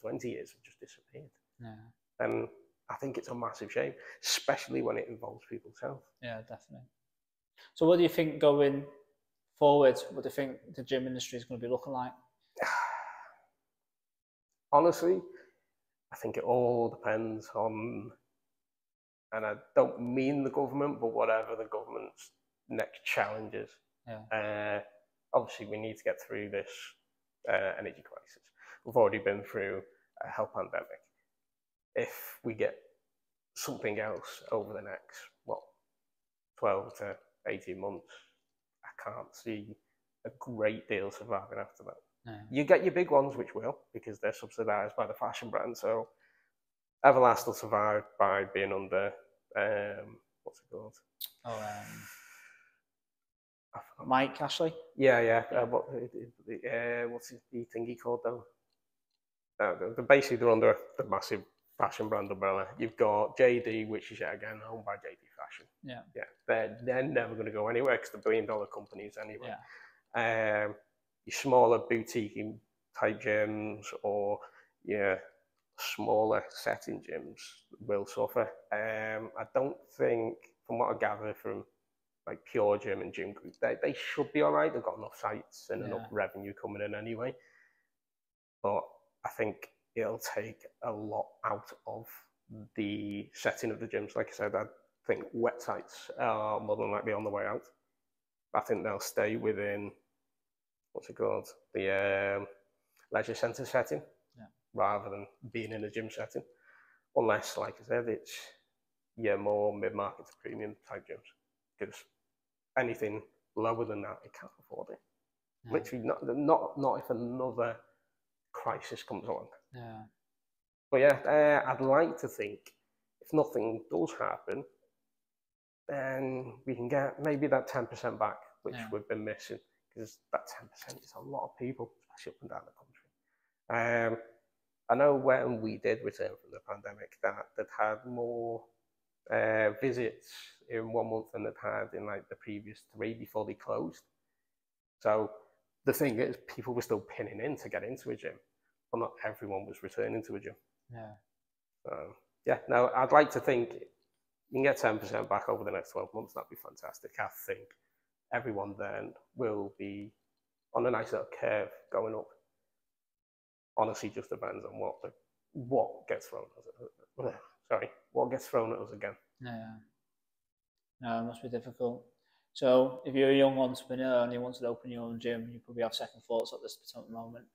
20 years have just disappeared. Yeah. And I think it's a massive shame, especially when it involves people's health. Yeah, definitely. So what do you think going forward, what do you think the gym industry is going to be looking like? Honestly, I think it all depends on, and I don't mean the government, but whatever the government's next challenge is. Yeah. Obviously, we need to get through this energy crisis. We've already been through a health pandemic. If we get something else over the next, 12 to 18 months, I can't see a great deal surviving after that. No. You get your big ones, which will, because they're subsidised by the fashion brand. So Everlast will survive by being under, what's it called? Mike Ashley? Yeah. What's the thingy called though? They're under the massive fashion brand umbrella. You've got JD, which is again owned by JD Fashion. Yeah. They're never going to go anywhere because they're billion-dollar companies anyway. Yeah. Your smaller boutique type gyms or smaller setting gyms will suffer. I don't think, from what I gather from like Pure Gym and Gym Group, they should be all right. They've got enough sites and enough revenue coming in anyway. But I think it'll take a lot out of the setting of the gyms. Like I said, I think wet sites are more than likely on the way out. I think they'll stay within, what's it called, the leisure centre setting, rather than being in a gym setting. Unless, like I said, it's more mid-market to premium type gyms. Because anything lower than that, it can't afford it. Yeah. Literally, not if another crisis comes along. Yeah. But yeah, I'd like to think if nothing does happen, then we can get maybe that 10% back, which we've been missing, because that 10% is a lot of people, especially up and down the country. I know when we did return from the pandemic, that they'd had more visits in 1 month than they'd had in like the previous 3 before they closed. So the thing is, people were still pinning in to get into a gym, but not everyone was returning to a gym. Yeah. So yeah, no, I'd like to think you can get 10% back over the next 12 months. That'd be fantastic. I think everyone then will be on a nice little curve going up. Honestly, just depends on what gets thrown at us. What gets thrown at us again. Yeah. No, it must be difficult. So, if you're a young entrepreneur and you want to open your own gym, you probably have second thoughts at this moment.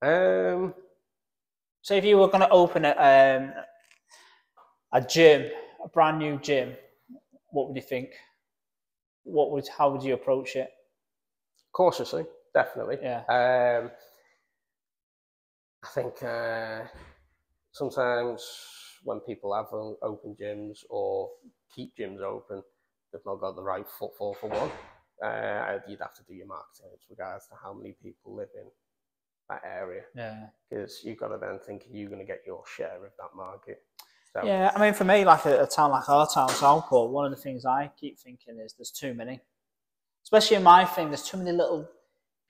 So, if you were going to open a gym, a brand new gym, what would you think? How would you approach it? Cautiously, definitely. Yeah. I think sometimes when people have open gyms or keep gyms open, they've not got the right footfall for one. You'd have to do your marketing with regards to how many people live in that area. Yeah. Because you've got to then think, are you going to get your share of that market? So, yeah, I mean, for me, like a town like our town, Southport, one of the things I keep thinking is there's too many. Especially in my thing, there's too many little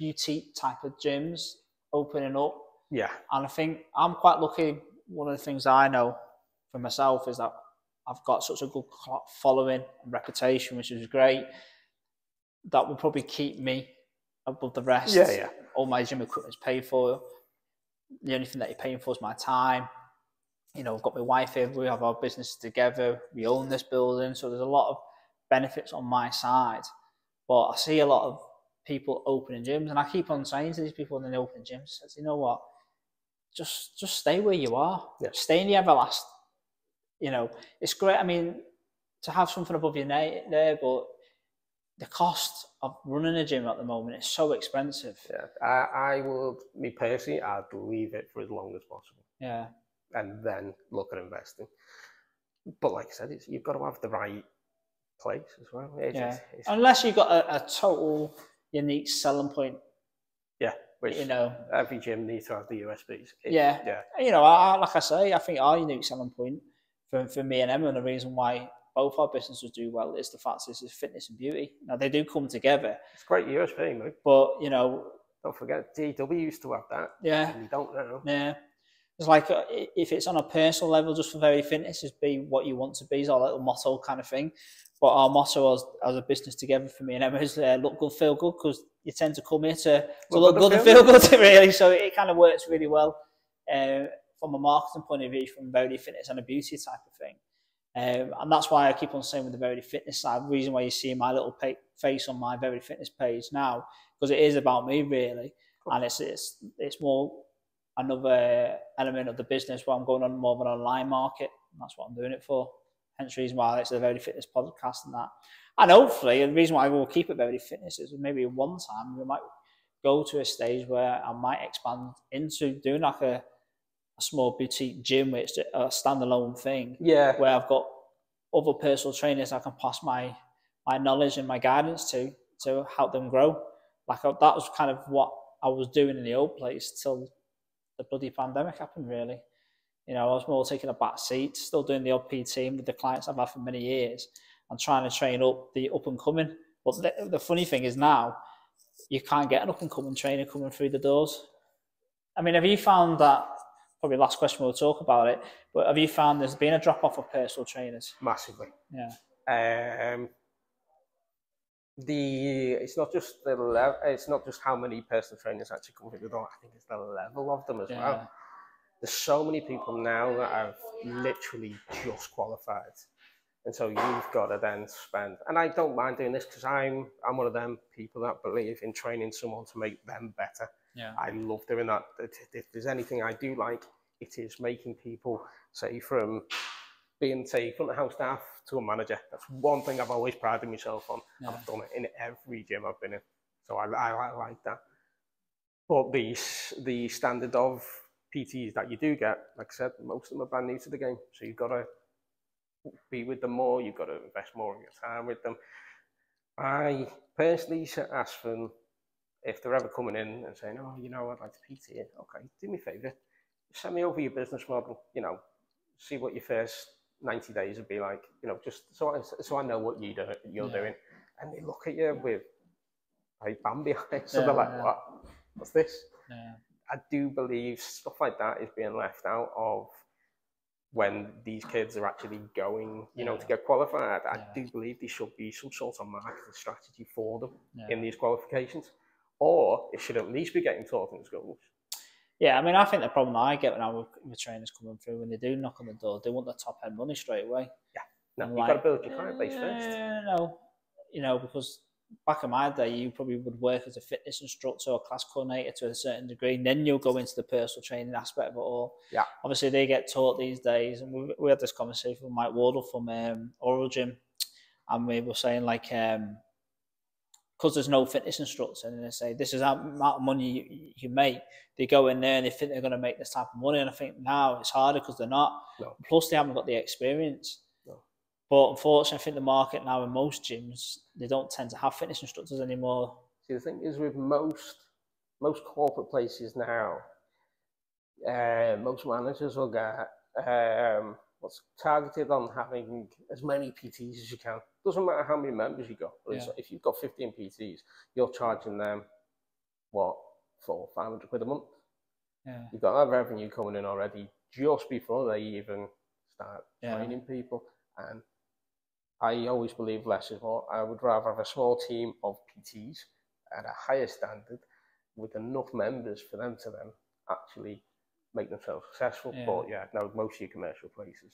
boutique type of gyms opening up. Yeah. And I think I'm quite lucky. One of the things I know for myself is that I've got such a good following and reputation, which is great. That will probably keep me above the rest. Yeah. All my gym equipment's paid for. The only thing that you're paying for is my time. You know, I've got my wife here. We have our business together. We own this building. So there's a lot of benefits on my side. But I see a lot of people opening gyms, and I keep on saying to these people when they open gyms, you know what? Just stay where you are. Yeah. Stay in the everlast. You know, it's great. I mean, to have something above your name there, but the cost of running a gym at the moment is so expensive. Yeah, I would, me personally, I'd leave it for as long as possible. Yeah. And then look at investing. But like I said, you've got to have the right place as well. Unless you've got a total unique selling point. Yeah. Which, you know, every gym needs to have the USPs. Yeah. You know, like I say, I think our unique selling point for me and Emma, and the reason why both our businesses do well is the fact this is fitness and beauty. Now, they do come together. It's a great USP, mate. But, you know... Don't forget, DW used to have that. Yeah. And you don't know. Yeah. It's like, if it's on a personal level, just for very fitness, is be what you want to be, is our little motto kind of thing. But our motto as a business together for me and Emma is look good, feel good, because you tend to come here to look good and feel good, really. So it kind of works really well from a marketing point of view, from Verity Fitness and a beauty type of thing. And that's why I keep on saying with the Verity Fitness side, the reason why you see my little face on my Verity Fitness page now, because it is about me, really. And it's more another element of the business where I'm going on more of an online market. And that's what I'm doing it for. Hence the reason why it's the Verity Fitness podcast and that. And hopefully, the reason why I will keep it Verity Fitness is maybe one time we might go to a stage where I might expand into doing like a small boutique gym where it's a standalone thing. Yeah. Where I've got other personal trainers I can pass my knowledge and my guidance to help them grow. Like that was kind of what I was doing in the old place till the bloody pandemic happened, really. You know, I was more taking a back seat, still doing the odd PT with the clients I've had for many years and trying to train up the up and coming. But the funny thing is now, you can't get an up and coming trainer coming through the doors. I mean, have you found that, probably last question we'll talk about it, but have you found there's been a drop off of personal trainers? Massively. Yeah. it's not just it's not just how many personal trainers actually come through the door. I think it's the level of them as well. There's so many people now that have literally just qualified, and so you've got to then spend. And I don't mind doing this because I'm one of them people that believe in training someone to make them better. Yeah. I love doing that. If there's anything I do like, it is making people, say, from being, say, front of house staff to a manager. That's one thing I've always prided myself on. Yeah. I've done it in every gym I've been in. So I like that. But the standard of PTs that you do get, like I said, most of them are brand new to the game. So you've got to be with them more. You've got to invest more of your time with them. I personally ask them if they're ever coming in and saying, oh, you know, I'd like to PT you. Okay, do me a favour. Send me over your business model, you know, see what your first 90 days would be like, you know, just so I know what you're doing. And they look at you with like Bambi eyes. So they're like, what? What's this? Yeah. I do believe stuff like that is being left out of when these kids are actually going, you know, to get qualified. I do believe there should be some sort of marketing strategy for them in these qualifications. Or it should at least be getting taught in schools. Yeah, I mean, I think the problem I get when I'm with trainers coming through, when they do knock on the door, they want the top end money straight away. Yeah, no, you've got to build your client base first. No, you know, because back in my day, you probably would work as a fitness instructor or class coordinator to a certain degree, and then you'll go into the personal training aspect of it all. Yeah. Obviously, they get taught these days, and we had this conversation with Mike Wardle from Oral Gym, and we were saying like, because there's no fitness instructor, and they say this is how amount of money you make. They go in there and they think they're going to make this type of money, and I think now it's harder because they're not. No. Plus, they haven't got the experience. No. But unfortunately, I think the market now in most gyms, they don't tend to have fitness instructors anymore. See, the thing is with most corporate places now, most managers will get what's targeted on having as many PTs as you can. Doesn't matter how many members you got. If you've got 15 PTs, you're charging them what, £400-500 a month. Yeah. You've got that revenue coming in already just before they even start training people. And I always believe less is more. I would rather have a small team of PTs at a higher standard with enough members for them to then actually make themselves successful. But no, most of your commercial places,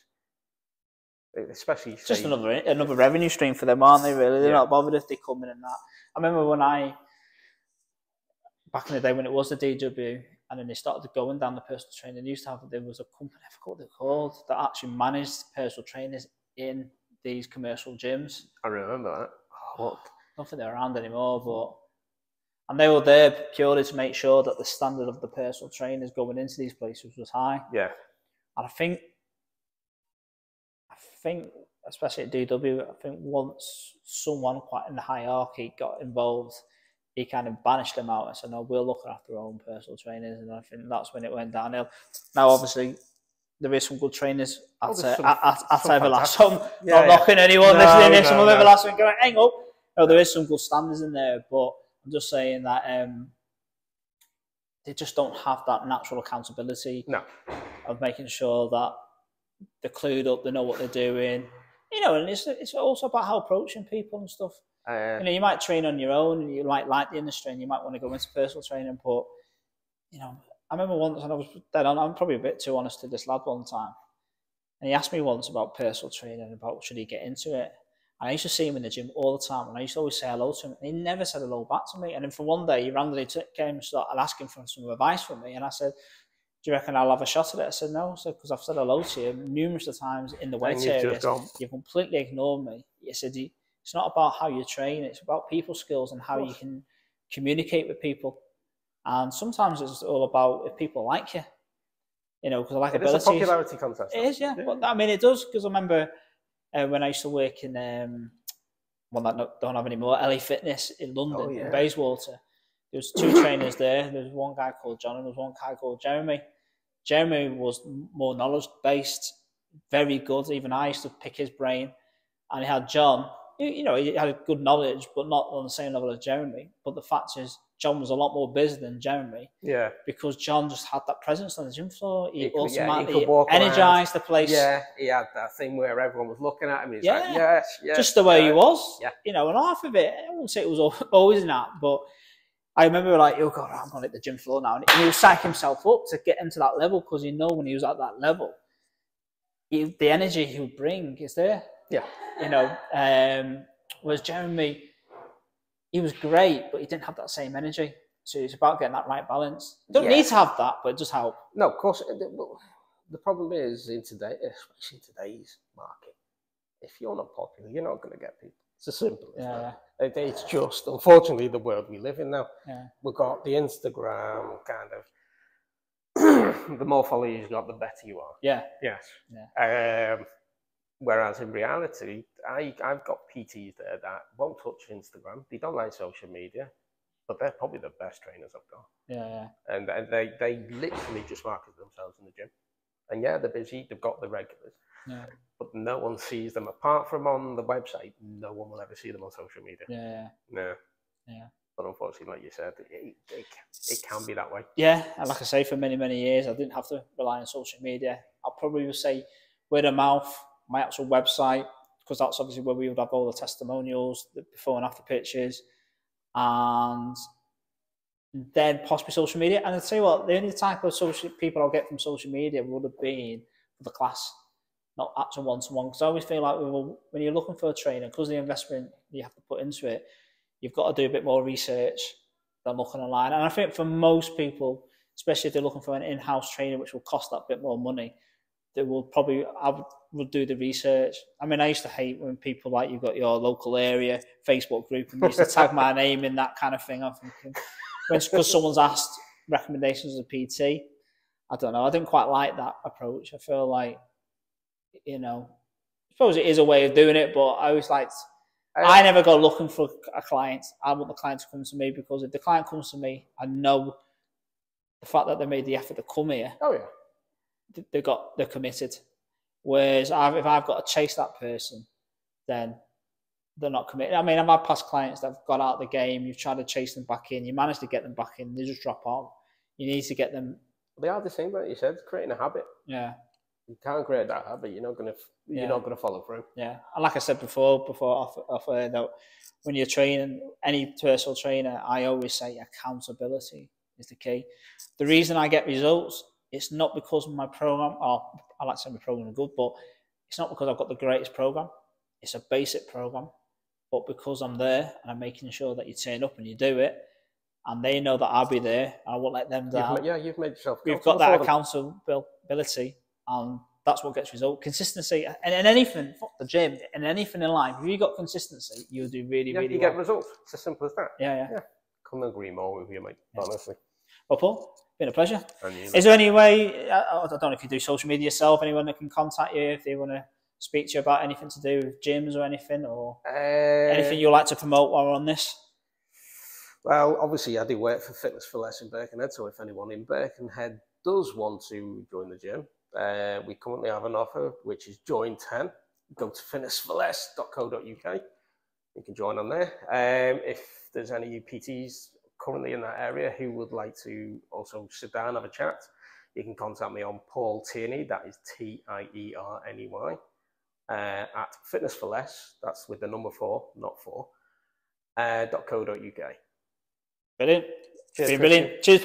especially it's just another revenue stream for them, aren't they? Really, they're not bothered if they come in and that. I remember when back in the day when it was the DW, and then they started going down the personal training. They used to have, there was a company, I forgot what they're called, that actually managed personal trainers in these commercial gyms. I remember that. I don't think they're around anymore, and they were there purely to make sure that the standard of the personal trainers going into these places was high. Yeah. And I think, especially at DW, I think once someone quite in the hierarchy got involved, he kind of banished them out and said, no, we'll look after our own personal trainers. And I think that's when it went downhill. Now, obviously, there is some good trainers at Everlast. Not knocking anyone listening to some of Everlast and going, hang up. No, there is some good standards in there, but I'm just saying that they just don't have that natural accountability of making sure that they're clued up, they know what they're doing. You know, and it's also about how approaching people and stuff. You know, you might train on your own and you might like the industry and you might want to go into personal training, but, you know, I remember once, and I was dead on, I'm probably a bit too honest to this lad one time, and he asked me once about personal training, about should he get into it. And I used to see him in the gym all the time, and I used to always say hello to him, and he never said hello back to me. And then for one day, he randomly came and started asking for some advice from me, and I said, do you reckon I'll have a shot at it? I said, no, because I've said hello to you numerous times in the weight area. You completely ignored me. He said, it's not about how you train, it's about people skills and how you can communicate with people. And sometimes it's all about if people like you, you know, because I like ability. It's a popularity contest. It is, yeah. But I mean, it does, because I remember when I used to work in one that don't have anymore, LA Fitness in London, in Bayswater. There was two trainers there. There was one guy called John and there was one guy called Jeremy. Jeremy was more knowledge-based, very good. Even I used to pick his brain. And he had John, you know, he had good knowledge, but not on the same level as Jeremy. But the fact is, John was a lot more busy than Jeremy. Yeah. Because John just had that presence on the gym floor. He could he walk energized around. the place. Yeah, he had that thing where everyone was looking at him. He's Yeah. like, yes, yes. Just the way he was. Yeah. You know, and half of it, I wouldn't say it was always in that, but I remember like, oh God, I'm going to hit the gym floor now. And he would psych himself up to get into that level because you know when he was at that level, the energy he would bring is there. Yeah. You know, whereas Jeremy, he was great, but he didn't have that same energy. So it's about getting that right balance. You don't need to have that, but it does help. No, of course. The problem is especially in today's market, if you're not popular, you're not going to get people. It's as simple as that. It's just, unfortunately, the world we live in now. Yeah. We've got the Instagram kind of, the more followers you got, the better you are. Yeah. Yes. Yeah. Whereas in reality, I've got PTs there that won't touch Instagram. They don't like social media, but they're probably the best trainers I've got. Yeah. And they literally just market themselves in the gym. And yeah, they're busy. They've got the regulars. Yeah. But no one sees them apart from on the website. No one will ever see them on social media. Yeah. No. Yeah. But unfortunately, like you said, it can be that way. Yeah, and like I say, for many, many years, I didn't have to rely on social media. I'll probably say word of mouth, my actual website, because that's obviously where we would have all the testimonials, the before and after pictures, and then possibly social media. And I'd say, well, the only type of social people I'll get from social media would have been for the class, not actual one-to-one. Because I always feel like when you're looking for a trainer, because the investment you have to put into it, you've got to do a bit more research than looking online. And I think for most people, especially if they're looking for an in-house trainer, which will cost that bit more money, they will probably, I would do the research. I mean, I used to hate when people like, you've got your local area Facebook group and used to tag my name in that kind of thing. I'm thinking, because someone's asked recommendations as a PT, I don't know. I didn't quite like that approach. I feel like, you know, I suppose it is a way of doing it, but I always liked, I never go looking for a client. I want the client to come to me, because if the client comes to me, I know the fact that they made the effort to come here. Oh yeah, they're committed. Whereas if I've got to chase that person, then they're not committed. I mean, I've had past clients that have got out of the game. You've tried to chase them back in. You manage to get them back in. They just drop out. You need to get them. The hardest thing, like you said, creating a habit. Yeah. You can't create that habit. You're not gonna follow through. Yeah, and like I said before off that when you're training any personal trainer, I always say accountability is the key. The reason I get results, it's not because of my program. Or I like to say my program is good, but it's not because I've got the greatest program. It's a basic program, but because I'm there and I'm making sure that you turn up and you do it, and they know that I'll be there, I won't let them down. You've made yourself. We've got that accountability. And that's what gets results. Consistency, and in anything, fuck the gym, and anything in life, if you got consistency, you'll do really, really well. You get results. It's as simple as that. Yeah. Couldn't agree more with you, mate, honestly. Well, Paul, been a pleasure. Is there any way, I don't know if you do social media yourself, anyone that can contact you if they want to speak to you about anything to do with gyms or anything, or anything you'd like to promote while we're on this? Well, obviously, I do work for Fitness for Less in Birkenhead, so if anyone in Birkenhead does want to join the gym, we currently have an offer, which is Join 10. Go to fitnessforless.co.uk. You can join on there. If there's any PTs currently in that area who would like to also sit down and have a chat, you can contact me on Paul Tierney, that is Tierney, at fitnessforless, that's with the number 4, not 4, .co.uk. Brilliant. Cheers, brilliant. Cheers.